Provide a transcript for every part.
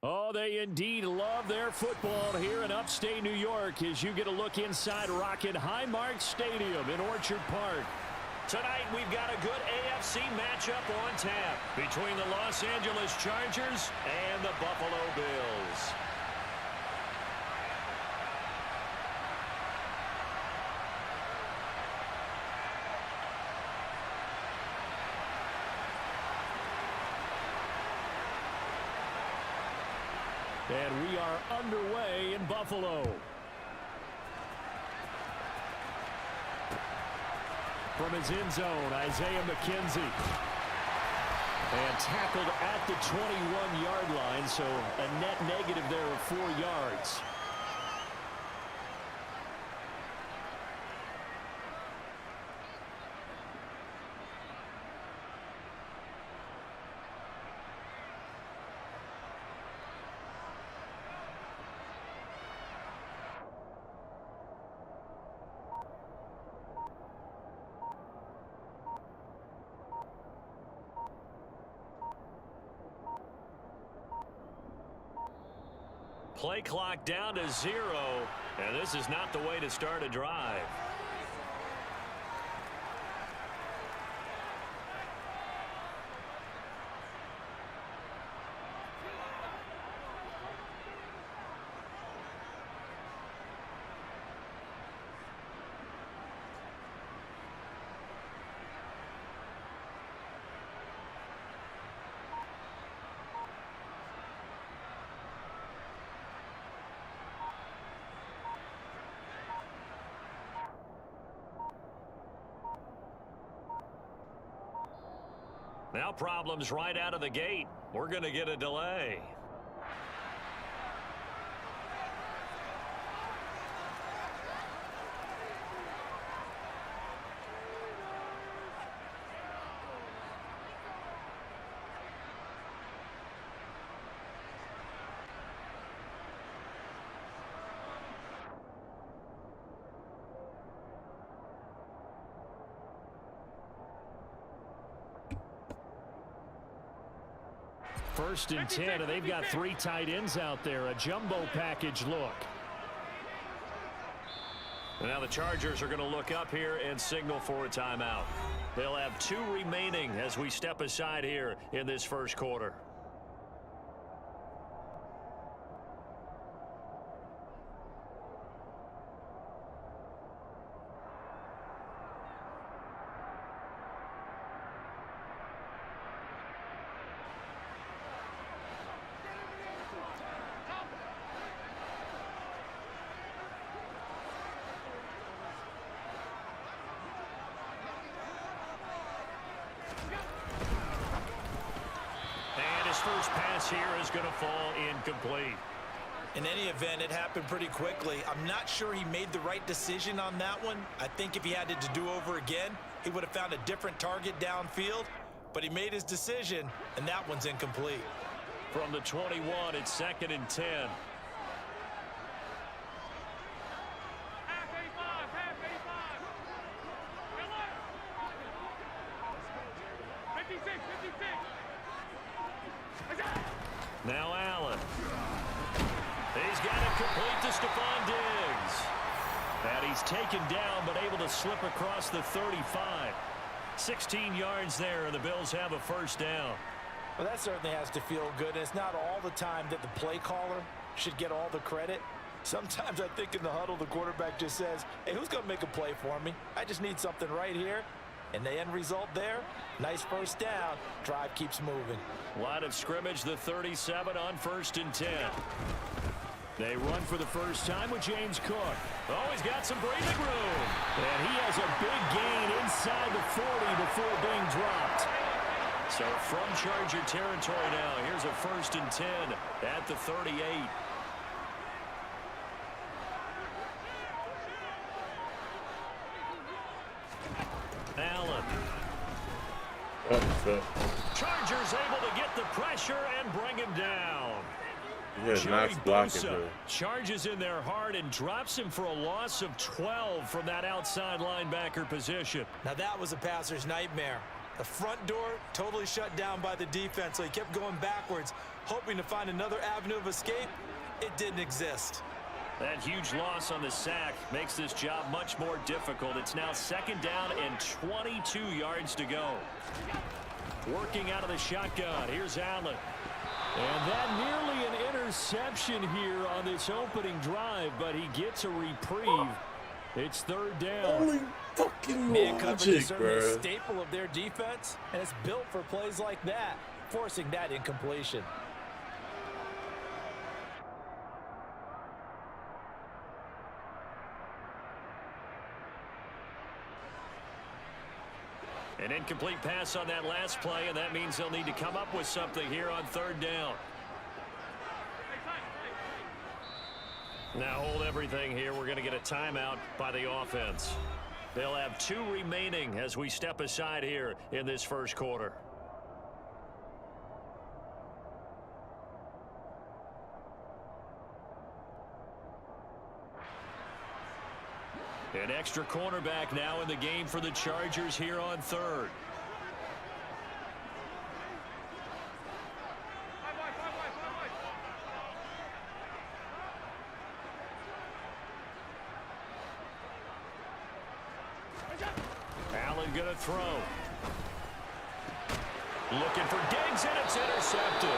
Oh, they indeed love their football here in upstate New York as you get a look inside Rocket Highmark Stadium in Orchard Park. Tonight, we've got a good AFC matchup on tap between the Los Angeles Chargers and the Buffalo Bills. And we are underway in Buffalo. From his end zone, Isaiah McKenzie. And tackled at the 21-yard line, so a net negative there of 4 yards. Play clock down to 0, and this is not the way to start a drive. Now problems right out of the gate. We're going to get a delay. First and 10, and they've got 3 tight ends out there. A jumbo package look. And now the Chargers are going to look up here and signal for a timeout. They'll have 2 remaining as we step aside here in this first quarter. First pass here is going to fall incomplete. In any event, it happened pretty quickly. I'm not sure he made the right decision on that one. I think if he had it to do over again, he would have found a different target downfield. But he made his decision, and that one's incomplete. From the 21, it's 2nd and 10. Now Allen. He's got it complete to Stephon Diggs. And he's taken down but able to slip across the 35. 16 yards there, and the Bills have a first down. Well, that certainly has to feel good. It's not all the time that the play caller should get all the credit. Sometimes I think in the huddle the quarterback just says, hey, who's going to make a play for me? I just need something right here. And the end result there, nice first down. Drive keeps moving. Line of scrimmage, the 37 on 1st and 10. They run for the first time with James Cook. Oh, he's got some breathing room. And he has a big gain inside the 40 before being dropped. So from Charger territory now, here's a 1st and 10 at the 38. Allen. Chargers able to get the pressure and bring him down. Nice blocking. Charges in there hard and drops him for a loss of 12 from that outside linebacker position. Now that was a passer's nightmare. The front door totally shut down by the defense, so he kept going backwards, hoping to find another avenue of escape. It didn't exist. That huge loss on the sack makes this job much more difficult. It's now 2nd down and 22 yards to go. Working out of the shotgun. Here's Allen. And that nearly an interception here on this opening drive, but he gets a reprieve. It's 3rd down. Holy fucking Man coverage is certainly a bro. staple of their defense, and it's built for plays like that, forcing that incompletion. An incomplete pass on that last play, and that means they'll need to come up with something here on 3rd down. Now hold everything here. We're going to get a timeout by the offense. They'll have 2 remaining as we step aside here in this first quarter. An extra cornerback now in the game for the Chargers here on 3rd. Allen gonna throw. Looking for Diggs, and it's intercepted.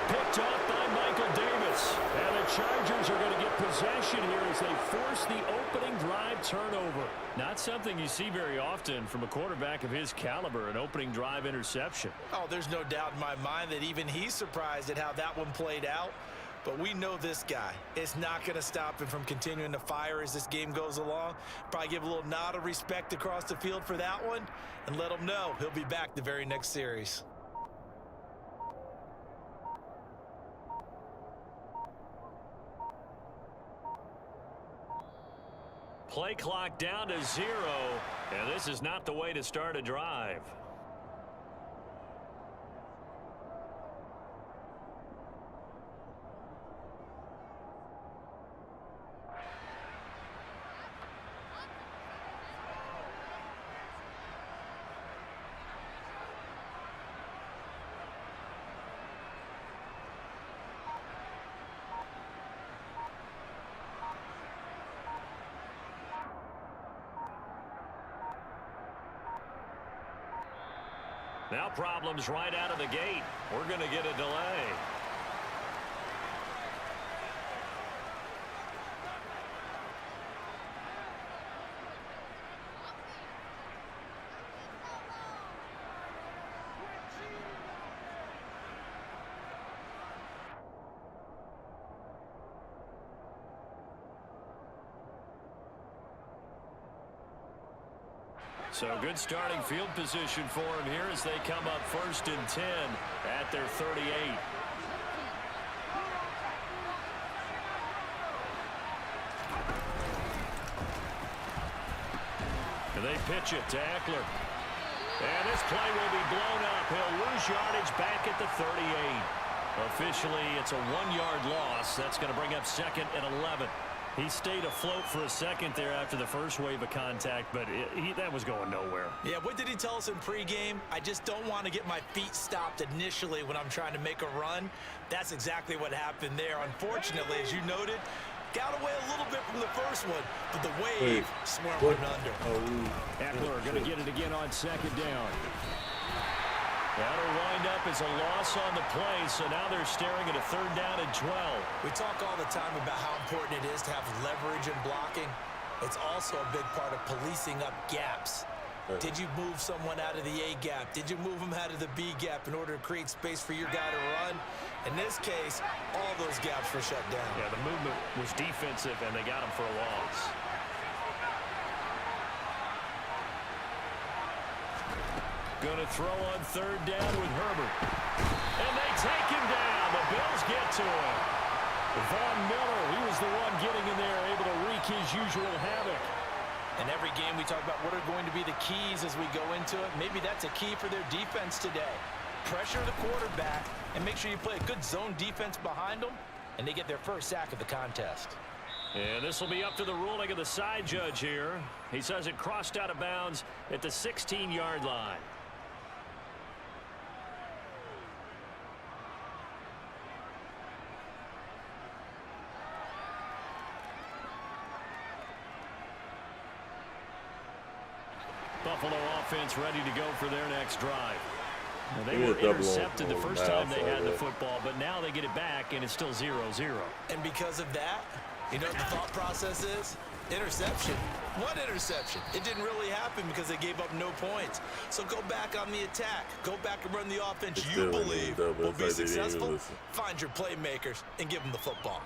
Picked off by Michael Davis. And the Chargers are going to get possession here as they force the opening drive turnover. Not something you see very often from a quarterback of his caliber, an opening drive interception. Oh, there's no doubt in my mind that even he's surprised at how that one played out. But we know this guy. It's not going to stop him from continuing to fire as this game goes along. Probably give a little nod of respect across the field for that one and let him know he'll be back the very next series. Play clock down to 0, and this is not the way to start a drive. Now problems right out of the gate. We're going to get a delay. So good starting field position for him here as they come up 1st and 10 at their 38. And they pitch it to Eckler. And this play will be blown up. He'll lose yardage back at the 38. Officially, it's a 1-yard loss. That's going to bring up 2nd and 11. He stayed afloat for a second there after the first wave of contact, but that was going nowhere. Yeah, what did he tell us in pregame? I just don't want to get my feet stopped initially when I'm trying to make a run. That's exactly what happened there. Unfortunately, as you noted, got away a little bit from the first one, but the wave swarmed him under. Eckler going to get it again on 2nd down. That'll wind up as a loss on the play, so now they're staring at a 3rd down and 12. We talk all the time about how important it is to have leverage in blocking. It's also a big part of policing up gaps. Did you move someone out of the A gap? Did you move them out of the B gap in order to create space for your guy to run? In this case, all those gaps were shut down. Yeah, the movement was defensive, and they got him for a loss. Going to throw on 3rd down with Herbert. And they take him down. The Bills get to him. Von Miller, he was the one getting in there, able to wreak his usual havoc. In every game, we talk about what are going to be the keys as we go into it. Maybe that's a key for their defense today. Pressure the quarterback and make sure you play a good zone defense behind them, and they get their first sack of the contest. And this will be up to the ruling of the side judge here. He says it crossed out of bounds at the 16-yard line. Buffalo offense ready to go for their next drive. Now, they Give me were a double intercepted the on first the time they outside had the there. football, but now they get it back, and it's still 0-0. And because of that, you know what the thought process is? Interception. What interception? It didn't really happen because they gave up no points. So go back on the attack. Go back and run the offense It's you still in believe the double. will It's be like they didn't even successful. listen. Find your playmakers and give them the football.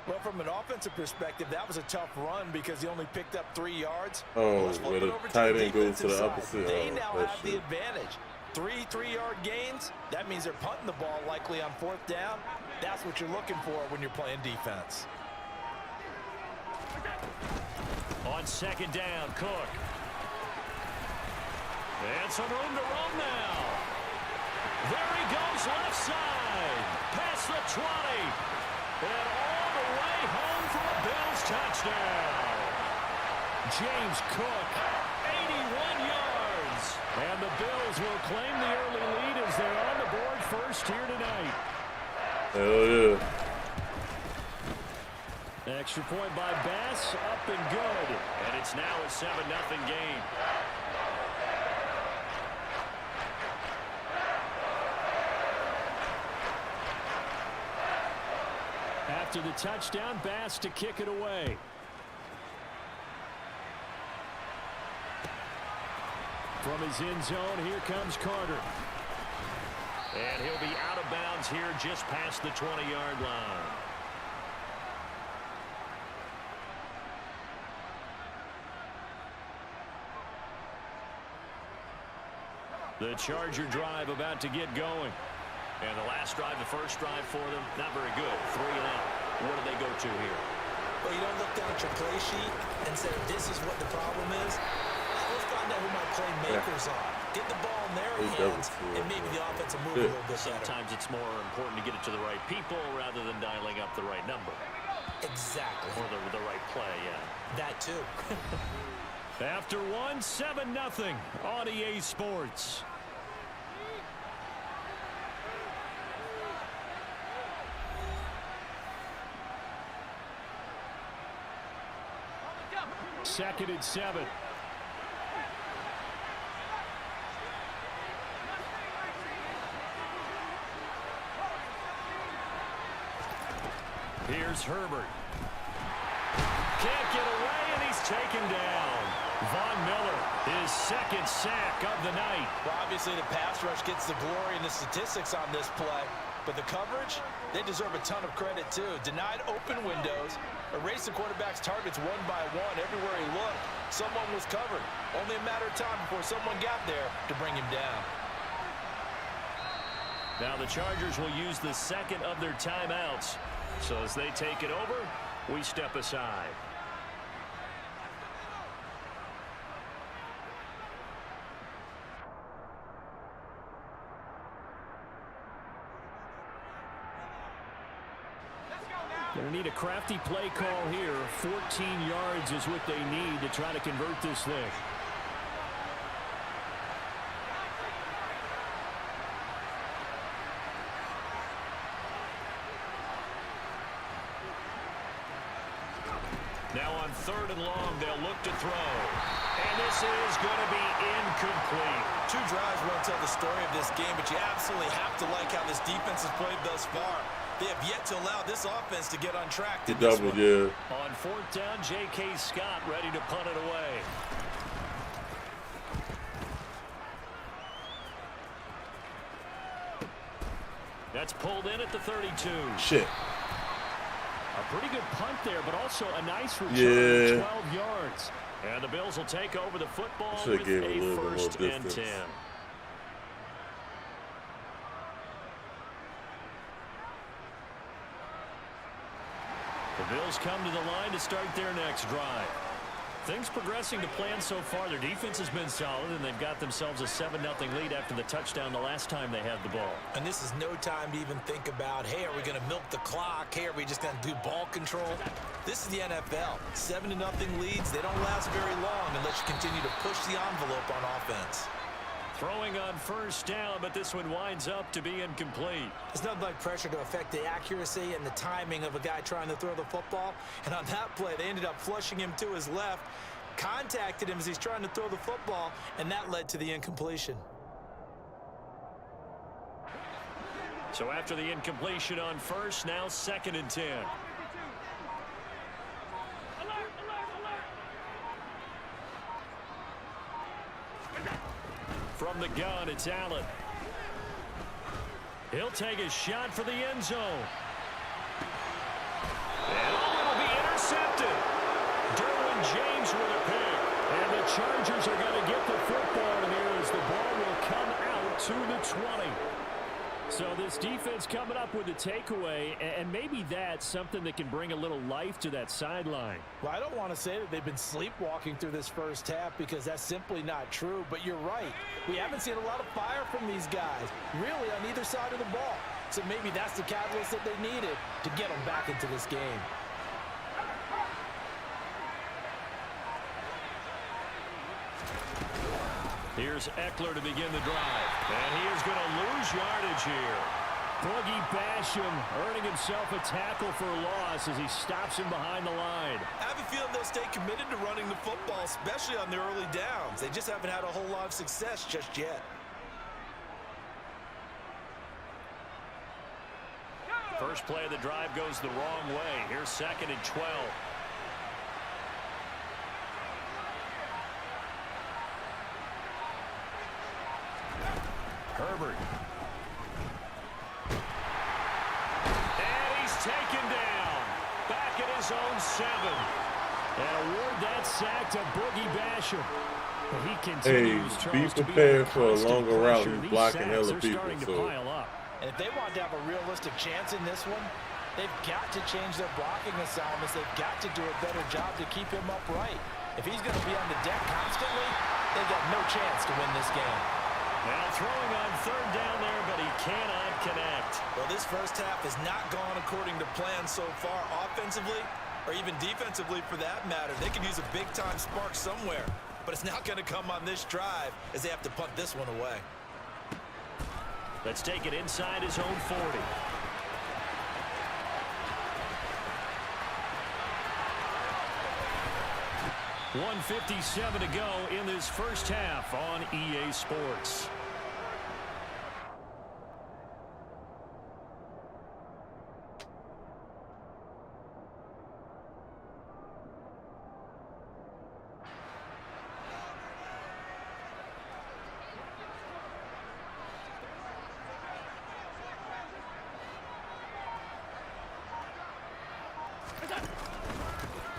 Well, from an offensive perspective, that was a tough run because he only picked up 3 yards. Oh, Let's flip where it the over to tight end goes to defensive the side. opposite. They Oh, now that have the shit. advantage. 3 3-yard gains. That means they're punting the ball likely on 4th down. That's what you're looking for when you're playing defense. On 2nd down, Cook. And some room to run now. There he goes, left side. Past the 20. And all the way home for a Bills touchdown. James Cook, 81 yards. And the Bills will claim the early lead as they're on the board first here tonight. Hell yeah. Extra point by Bass, up and good. And it's now a 7-0 game. After the touchdown, Bass to kick it away. From his end zone, here comes Carter. And he'll be out of bounds here just past the 20-yard line. The Charger drive about to get going. And the last drive, the first drive for them, not very good. 3 and out. What do they go to here? Well, you don't look down at your play sheet and say, this is what the problem is. Let's find out who my playmakers are. Get the ball in their hands, and maybe the offense will move a little bit better. Sometimes it's more important to get it to the right people rather than dialing up the right number. Exactly. Or the right play, yeah. That too. After 7-0 on EA Sports. Second and 7. Here's Herbert. Can't get away, and he's taken down. Von Miller, his 2nd sack of the night. Well, obviously the pass rush gets the glory and the statistics on this play. But the coverage, they deserve a ton of credit too. Denied open windows, erased the quarterback's targets one by one. Everywhere he looked, someone was covered. Only a matter of time before someone got there to bring him down. Now the Chargers will use the second of their timeouts. So as they take it over, we step aside. Going to need a crafty play call here. 14 yards is what they need to try to convert this thing. Now on 3rd and long, they'll look to throw. And this is going to be incomplete. 2 drives won't tell the story of this game, but you absolutely have to like how this defense has played thus far. They have yet to allow this offense to get on track. He doubled, yeah. On 4th down, J.K. Scott ready to punt it away. That's pulled in at the 32. Shit. A pretty good punt there, but also a nice return, Yeah. 12 yards. And the Bills will take over the football Should've with gave a a little bit more 1st and 10. distance. The Bills come to the line to start their next drive. Things progressing to plan so far. Their defense has been solid, and they've got themselves a 7-0 lead after the touchdown the last time they had the ball. And this is no time to even think about, hey, are we going to milk the clock? Hey, are we just going to do ball control? This is the NFL. 7-0 leads, they don't last very long unless you continue to push the envelope on offense. Throwing on 1st down, but this one winds up to be incomplete. There's nothing like pressure to affect the accuracy and the timing of a guy trying to throw the football. And on that play, they ended up flushing him to his left. contacted him as he's trying to throw the football, and that led to the incompletion. So after the incompletion on first, now 2nd and 10. From the gun, it's Allen. He'll take a shot for the end zone. And it'll be intercepted. Derwin James with a pick. And the Chargers are going to get the football here as the ball will come out to the 20. So this defense coming up with a takeaway, and maybe that's something that can bring a little life to that sideline. Well, I don't want to say that they've been sleepwalking through this first half because that's simply not true, but you're right. We haven't seen a lot of fire from these guys, really on either side of the ball. So maybe that's the catalyst that they needed to get them back into this game. Here's Eckler to begin the drive. And he is going to lose yardage here. Boogie Basham earning himself a tackle for a loss as he stops him behind the line. I have a feeling they'll stay committed to running the football, especially on the early downs. They just haven't had a whole lot of success just yet. First play of the drive goes the wrong way. Here's 2nd and 12. Herbert. And he's taken down. Back at his own 7. And award that sack to Boogie Basham. He continues, be prepared for a longer route and blocking hella people. So. And if they want to have a realistic chance in this one, they've got to change their blocking assignments. They've got to do a better job to keep him upright. If he's going to be on the deck constantly, they've got no chance to win this game. Now throwing on 3rd down there, but he cannot connect. Well, this first half has not gone according to plan so far offensively, or even defensively for that matter. They could use a big-time spark somewhere, but it's not going to come on this drive as they have to punt this one away. Let's take it inside his own 40. .157 to go in this first half on EA Sports.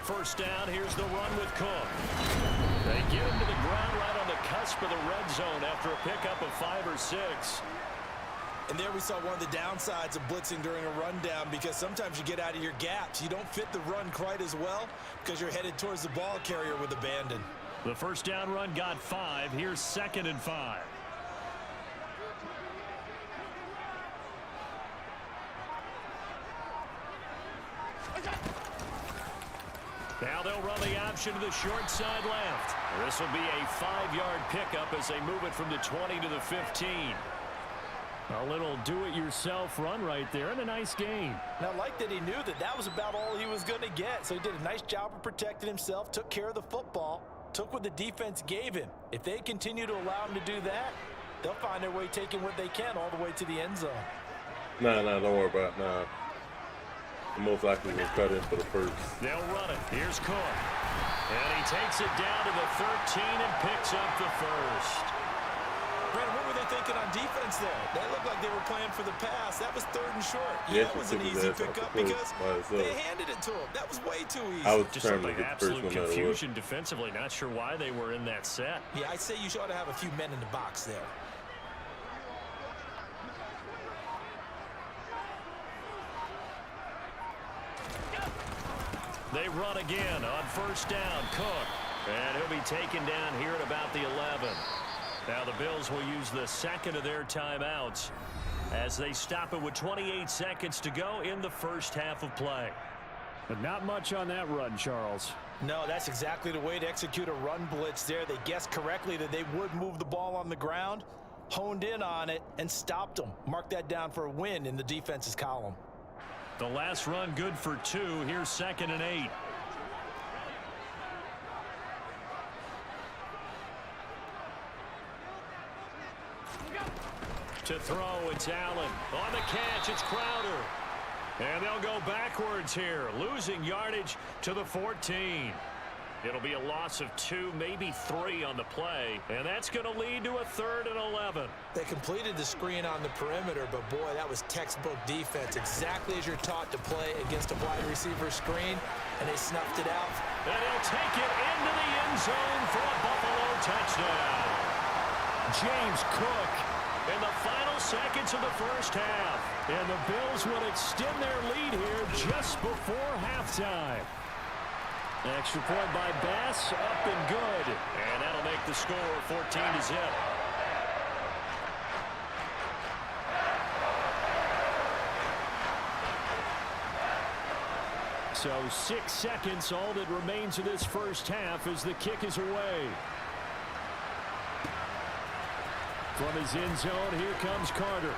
First down, here's the run with Cook. They get him to the ground right on the cusp of the red zone after a pickup of 5 or 6. And there we saw one of the downsides of blitzing during a rundown, because sometimes you get out of your gaps. You don't fit the run quite as well because you're headed towards the ball carrier with abandon. The first down run got 5. Here's 2nd and 5. Now they'll run the option to the short side left. This will be a 5-yard pickup as they move it from the 20 to the 15. A little do-it-yourself run right there, and a nice gain. Now, I like that he knew that that was about all he was going to get, so he did a nice job of protecting himself, took care of the football, took what the defense gave him. If they continue to allow him to do that, they'll find their way taking what they can all the way to the end zone. Nah, don't worry about it. Nah. Most likely will cut in for the first. They'll run it. Here's Cook. And he takes it down to the 13 and picks up the first. Brandon, what were they thinking on defense there? They looked like they were playing for the pass. That was 3rd and short. Yeah, that was an easy pickup because they handed it to him. That was way too easy. I was just trying to like get absolute confusion defensively. Not sure why they were in that set. Yeah, I'd say you ought to have a few men in the box there. They run again on first down. Cook. And he'll be taken down here at about the 11. Now the Bills will use the 2nd of their timeouts as they stop it with 28 seconds to go in the first half of play. But not much on that run, Charles. No, that's exactly the way to execute a run blitz there. They guessed correctly that they would move the ball on the ground, honed in on it, and stopped them. Mark that down for a win in the defense's column. The last run good for 2. Here's 2nd and 8. To throw, it's Allen. On the catch, it's Crowder. And they'll go backwards here, losing yardage to the 14. It'll be a loss of 2, maybe 3 on the play, and that's going to lead to a 3rd and 11. They completed the screen on the perimeter, but boy, that was textbook defense, exactly as you're taught to play against a wide receiver screen, and they snuffed it out. And he'll take it into the end zone for a Buffalo touchdown. James Cook in the final seconds of the first half, and the Bills will extend their lead here just before halftime. Extra point by Bass, up and good. And that'll make the score 14-0. So 6 seconds, all that remains of this first half as the kick is away. From his end zone, here comes Carter.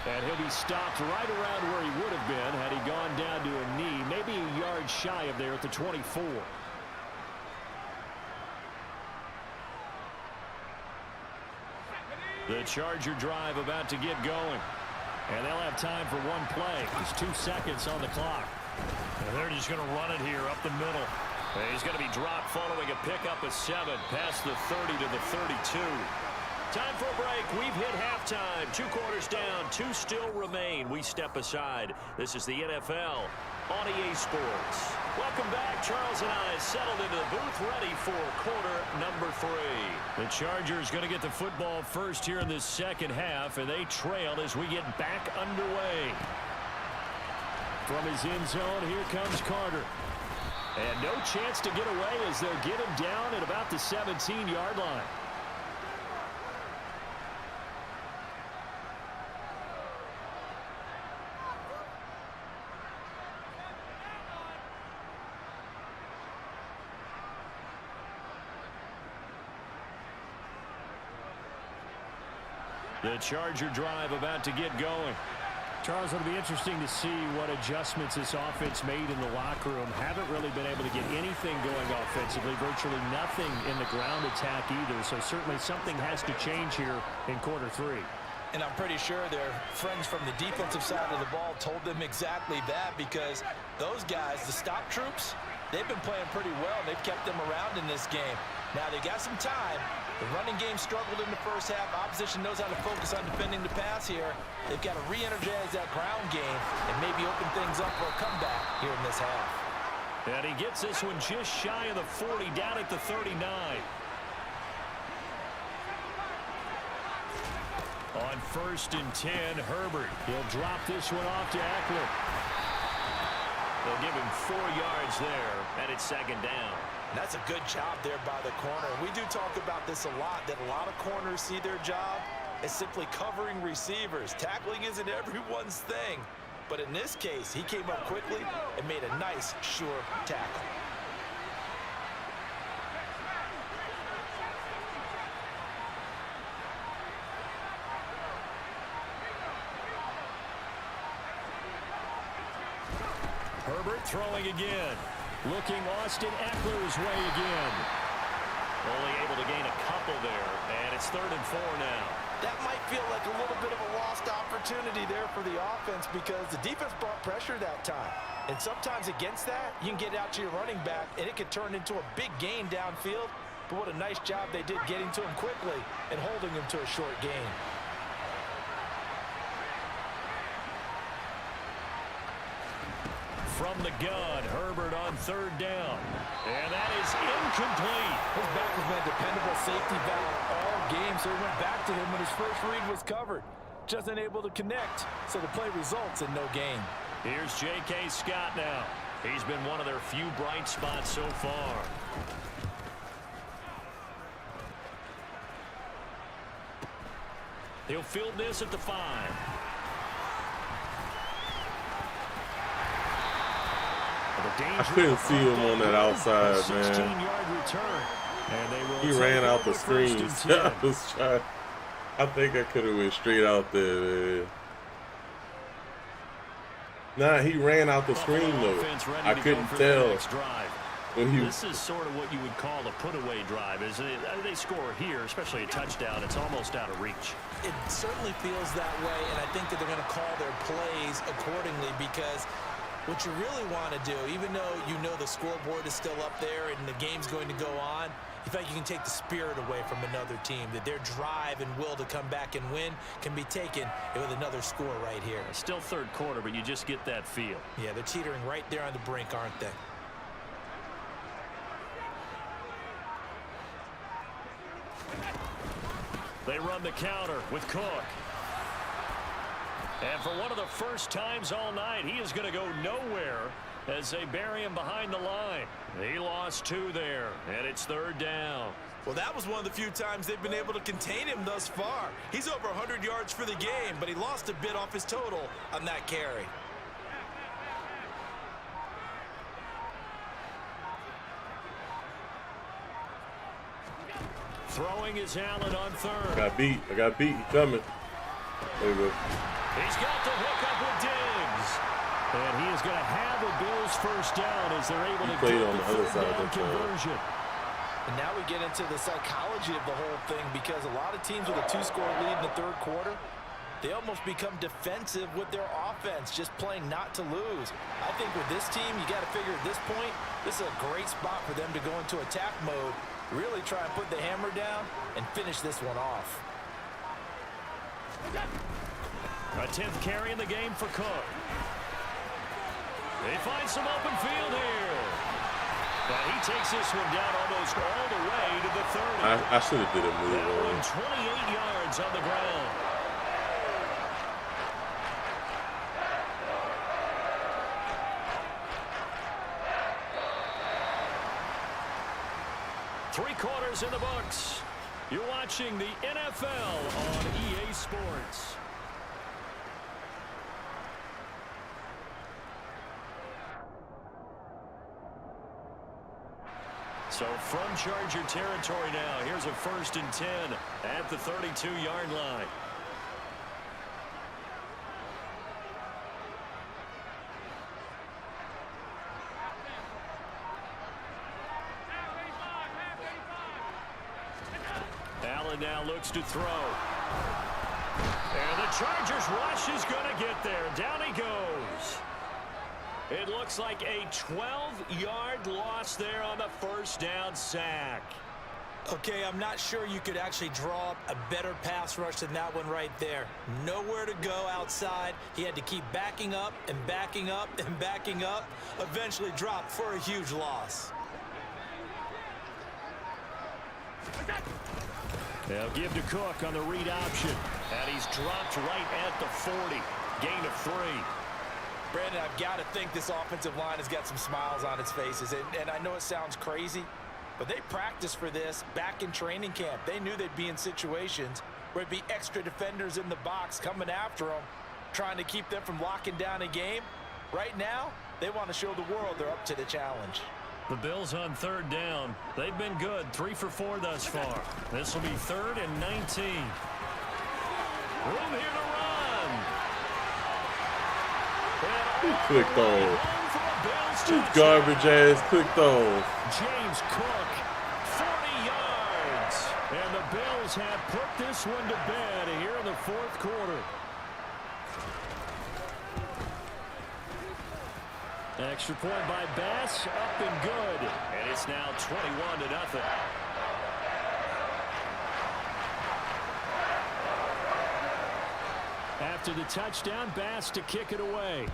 And he'll be stopped right around where he would have been had he gone down to a knee, maybe a yard shy of there at the 24. The Charger drive about to get going. And they'll have time for one play. There's 2 seconds on the clock. And they're just going to run it here up the middle. And he's going to be dropped following a pickup of 7 past the 30 to the 32. Time for a break. We've hit halftime. 2 quarters down. 2 still remain. We step aside. This is the NFL on EA Sports. Welcome back. Charles and I settled into the booth ready for quarter number 3. The Chargers going to get the football first here in this second half, and they trail as we get back underway. From his end zone, here comes Carter. And no chance to get away as they'll get him down at about the 17-yard line. The Charger drive about to get going. Charles, it'll be interesting to see what adjustments this offense made in the locker room. Haven't really been able to get anything going offensively, virtually nothing in the ground attack either. So certainly something has to change here in quarter 3. And I'm pretty sure their friends from the defensive side of the ball told them exactly that, because those guys, the stop troops, they've been playing pretty well. They've kept them around in this game. Now they got some time. The running game struggled in the first half. Opposition knows how to focus on defending the pass here. They've got to re-energize that ground game and maybe open things up for a comeback here in this half. And he gets this one just shy of the 40, down at the 39. On 1st and 10, Herbert. He'll drop this one off to Eckler. They'll give him 4 yards there, and it's 2nd down. That's a good job there by the corner. We do talk about this a lot, that a lot of corners see their job as simply covering receivers. Tackling isn't everyone's thing. But in this case, he came up quickly and made a nice, sure tackle. Herbert throwing again. Looking Austin Eckler's way again. Only able to gain a couple there, and it's 3rd and 4 now. That might feel like a little bit of a lost opportunity there for the offense, because the defense brought pressure that time. And sometimes against that, you can get out to your running back, and it could turn into a big gain downfield. But what a nice job they did getting to him quickly and holding him to a short gain. From the gun, Herbert on 3rd down. And that is incomplete. His back has been a dependable safety valve all game, so he went back to him when his first read was covered. Just unable to connect, so the play results in no gain. Here's J.K. Scott now. He's been one of their few bright spots so far. He'll field this at the 5. I couldn't see him on that outside, man. He ran out the screens. I think I could have went straight out there, man. Nah, he ran out the screen, though. I couldn't tell. This is sort of what you would call a put-away drive. They score here, especially a touchdown. It's almost out of reach. It certainly feels that way, and I think that they're going to call their plays accordingly, because what you really want to do, even though you know the scoreboard is still up there and the game's going to go on, in fact, you can take the spirit away from another team, that their drive and will to come back and win can be taken with another score right here. Still third quarter, but you just get that feel. Yeah, they're teetering right there on the brink, aren't they? They run the counter with Cook. And for one of the first times all night, he is going to go nowhere as they bury him behind the line. He lost 2 there, and it's third down. Well, that was one of the few times they've been able to contain him thus far. He's over 100 yards for the game, but he lost a bit off his total on that carry. Throwing is Allen on third. I got beat. He coming. There we go. He's got the hook up with Diggs. And he is going to have a Bills first down as they're able to get on the other side of the conversion. And now we get into the psychology of the whole thing, because a lot of teams with a 2-score lead in the third quarter, they almost become defensive with their offense, just playing not to lose. I think with this team, you got to figure at this point, this is a great spot for them to go into attack mode, really try and put the hammer down and finish this one off. A 10th carry in the game for Cook. They find some open field here. But he takes this one down almost all the way to the 30. I should have did a move that on. one 28 yards on the ground. Three quarters in the books. You're watching the NFL on EA Sports. So from Charger territory now, here's a 1st and 10 at the 32-yard line. Allen now looks to throw. And the Chargers rush is going to get there. Down he goes. It looks like a 12-yard loss there on the first down sack. Okay, I'm not sure you could actually draw up a better pass rush than that one right there. Nowhere to go outside. He had to keep backing up and backing up and backing up. Eventually dropped for a huge loss. They'll give to Cook on the read option. And he's dropped right at the 40. Gain of 3. Brandon, I've got to think this offensive line has got some smiles on its faces. And I know it sounds crazy, but they practiced for this back in training camp. They knew they'd be in situations where it'd be extra defenders in the box coming after them, trying to keep them from locking down a game. Right now, they want to show the world they're up to the challenge. The Bills on third down. They've been good. 3 for 4 thus far. This will be 3rd and 19. Room here to run. Quick throw. Garbage ass quick throw. James Cook, 40 yards. And the Bills have put this one to bed here in the 4th quarter. Extra point by Bass, up and good. And it's now 21-0. After the touchdown, Bass to kick it away.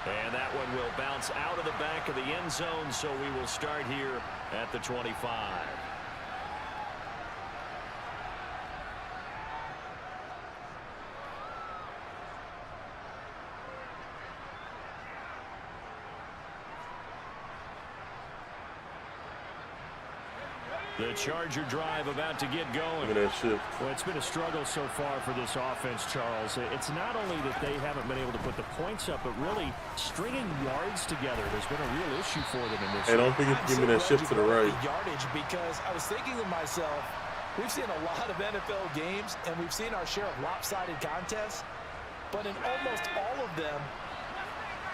And that one will bounce out of the back of the end zone, so we will start here at the 25. The Charger drive about to get going. Look at that shift. Well, it's been a struggle so far for this offense, Charles. It's not only that they haven't been able to put the points up, but really stringing yards together has been a real issue for them in this. Hey, don't forget to give me that shift to the right. Yardage, because I was thinking to myself, we've seen a lot of NFL games, and we've seen our share of lopsided contests, but in almost all of them,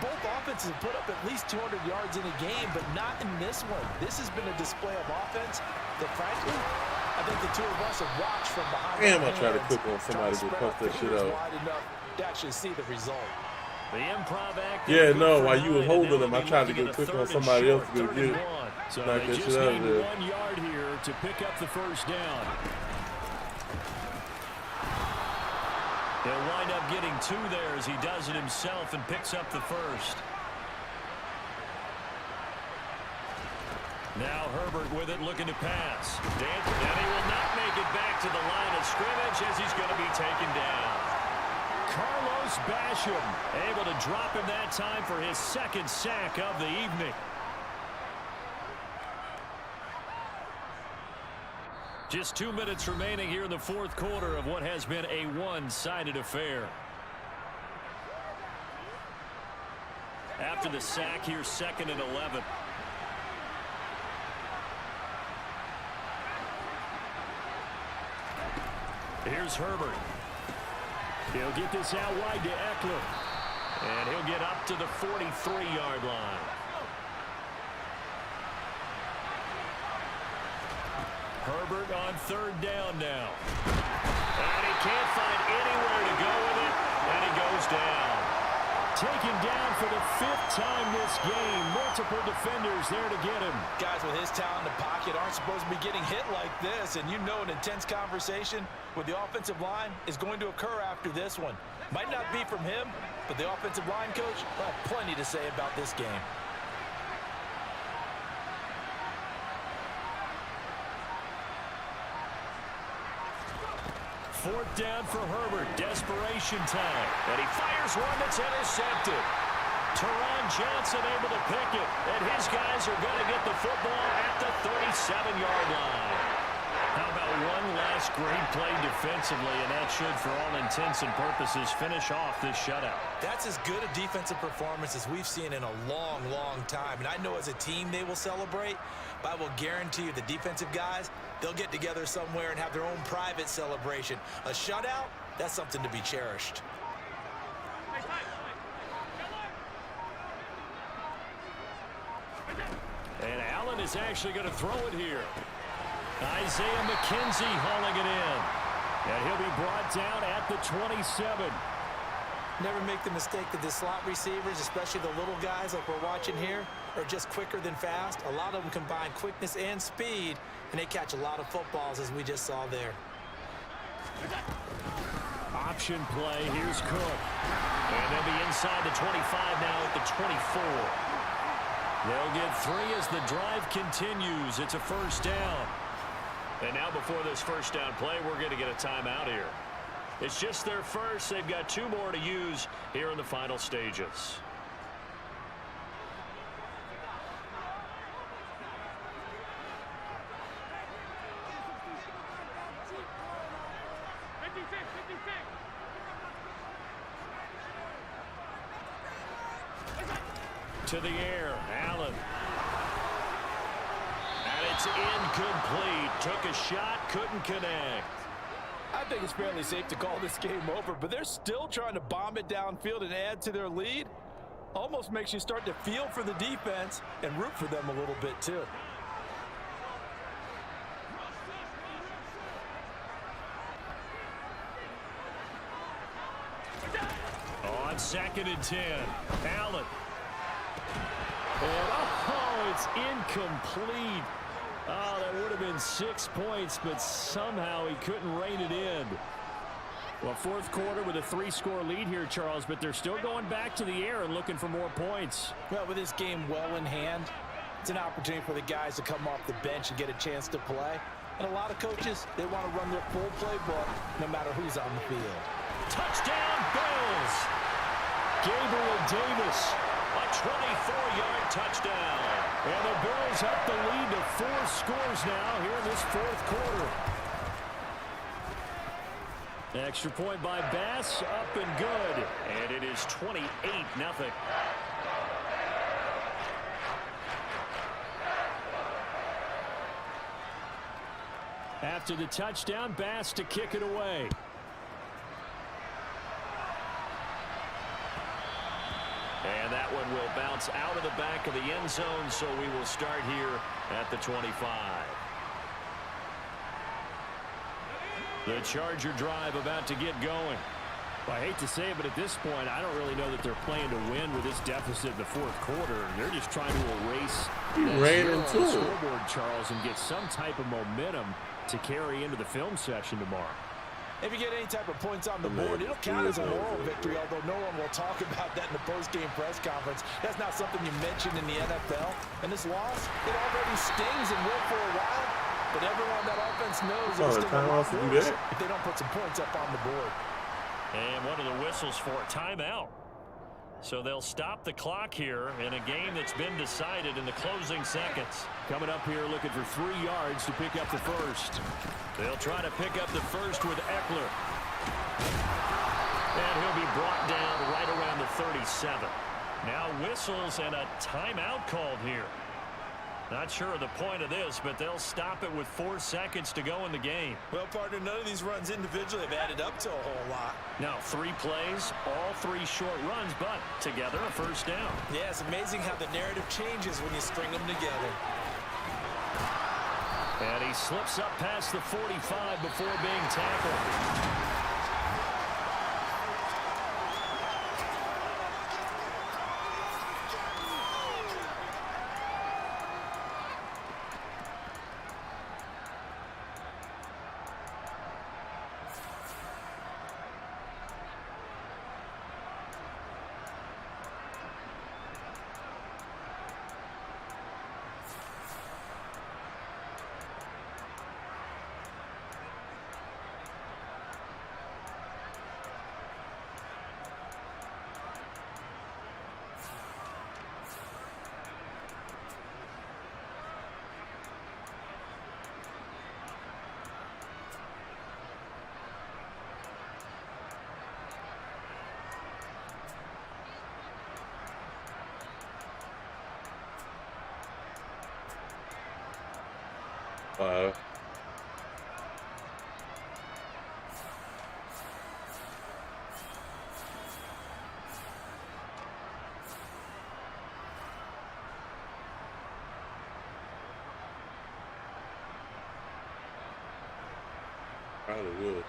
Both offenses have put up at least 200 yards in a game, but not in this one. This has been a display of offense that, frankly, I think the two of us have watched from behind. Damn, I try to cook on somebody to puff that shit out. Wide enough to actually see the result. The improv act. Yeah, no, while you were holding them, I tried to go quick on somebody else to go get it. So knock they that just shit out of need there. 1 yard here to pick up the first down. They'll wind up getting 2 there as he does it himself and picks up the first. Now Herbert with it, looking to pass. And he will not make it back to the line of scrimmage as he's going to be taken down. Carlos Basham able to drop him that time for his second sack of the evening. Just 2 minutes remaining here in the fourth quarter of what has been a one-sided affair. After the sack, here's 2nd and 11. Here's Herbert. He'll get this out wide to Eckler. And he'll get up to the 43-yard line. Herbert on 3rd down now. And he can't find anywhere to go with it. And he goes down. Taken down for the 5th time this game. Multiple defenders there to get him. Guys with his talent in the pocket aren't supposed to be getting hit like this. And you know an intense conversation with the offensive line is going to occur after this one. Might not be from him, but the offensive line coach will have plenty to say about this game. Fourth down for Herbert. Desperation time. And he fires one that's intercepted. Teron Johnson able to pick it. And his guys are going to get the football at the 37-yard line. How about one last great play defensively, and that should, for all intents and purposes, finish off this shutout. That's as good a defensive performance as we've seen in a long, long time. And I know as a team they will celebrate, but I will guarantee you the defensive guys, they'll get together somewhere and have their own private celebration. A shutout, that's something to be cherished. And Allen is actually going to throw it here. Isaiah McKenzie hauling it in. And he'll be brought down at the 27. Never make the mistake that the slot receivers, especially the little guys like we're watching here, are just quicker than fast. A lot of them combine quickness and speed, and they catch a lot of footballs, as we just saw there. Option play. Here's Cook. And they'll be inside the 25 now at the 24. They'll get 3 as the drive continues. It's a first down. And now before this first down play, we're going to get a timeout here. It's just their first. They've got 2 more to use here in the final stages. To the air, Allen. And it's incomplete. Took a shot, couldn't connect. I think it's fairly safe to call this game over, but they're still trying to bomb it downfield and add to their lead. Almost makes you start to feel for the defense and root for them a little bit too. On 2nd and 10, Allen. And it's incomplete. Oh, that would have been 6 points, but somehow he couldn't rein it in. Well, fourth quarter with a 3-score lead here, Charles, but they're still going back to the air and looking for more points. Well, with this game well in hand, it's an opportunity for the guys to come off the bench and get a chance to play. And a lot of coaches, they want to run their full playbook no matter who's on the field. Touchdown, Bills! Gabriel Davis, a 24-yard touchdown. And the Bills up the lead to 4 scores now here in this fourth quarter. Extra point by Bass, up and good. And it is 28-0. After the touchdown, Bass to kick it away. And And that one will bounce out of the back of the end zone, so we will start here at the 25. The Charger drive about to get going. Well, I hate to say it, but at this point, I don't really know that they're playing to win with this deficit in the fourth quarter. They're just trying to erase the scoreboard, Charles, and get some type of momentum to carry into the film session tomorrow. If you get any type of points on the board, it'll count as a moral victory, although no one will talk about that in the post-game press conference. That's not something you mention in the NFL. And this loss, it already stings and will for a while, but everyone on that offense knows it'll sting a lot worse if they don't put some points up on the board. And one of the whistles for a timeout. So they'll stop the clock here in a game that's been decided in the closing seconds. Coming up here looking for 3 yards to pick up the first. They'll try to pick up the first with Eckler. And he'll be brought down right around the 37. Now whistles and a timeout called here. Not sure of the point of this, but they'll stop it with 4 seconds to go in the game. Well, partner, none of these runs individually have added up to a whole lot. Now 3 plays, all 3 short runs, but together a first down. Yeah, it's amazing how the narrative changes when you string them together. And he slips up past the 45 before being tackled. Probably would.